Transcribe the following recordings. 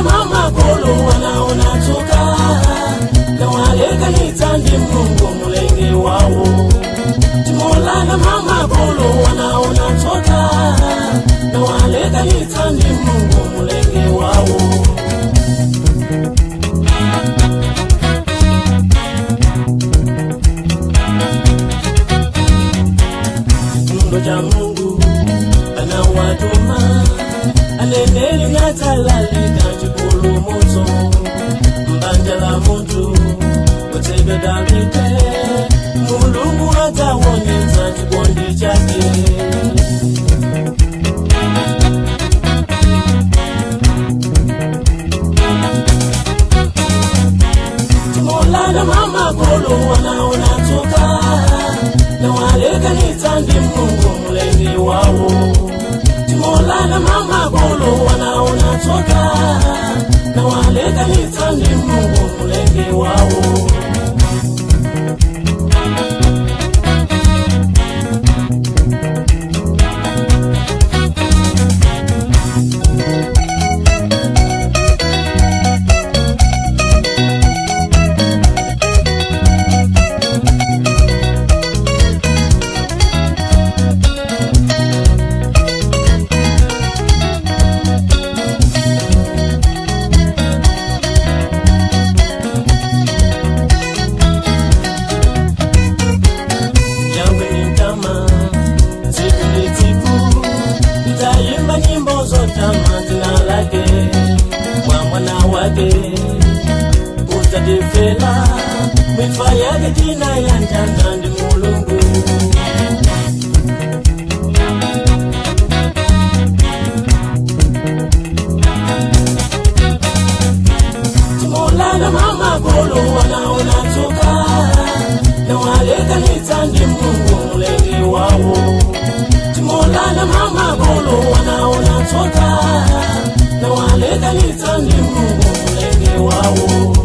Mama kolo wanaona toka na wale kanisa ndi Mungu mulenge wao. Tumolana mama kolo wanaona toka na wale kanisa ndi Mungu mulenge wao. Mungu cha Mungu anawatuma aneneli nyatalali moto mbandela muntu wotebe Davide Mulungu atawonyeza chikondi chake. Tumolana mama kolo wanaona toka na wale kanisa ndi Mungu mulenge wao. Tumolana mama kolo wanaona toka na wale kanisa ndi Mungu mulenge wao. Utadefela mwifaya gedina ya njanda ndi Mulungu. Tumolana mama kolo wanaona toka na wale kanisa ndi Mungu mulenge wao. Tumolana mama kolo wanaona toka na wale kanisa ndi Mungu mulenge wao.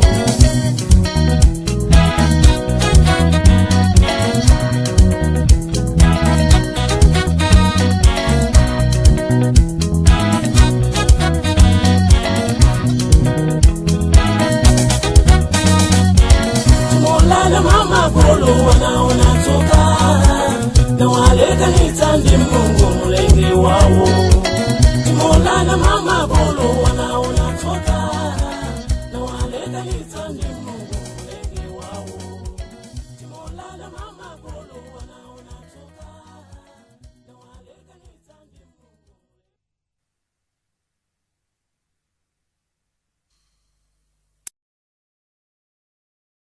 Tumolana mama kolo wanaona toka na wale kanisa ndi Mungu mulenge wao. Tumolana mama kolo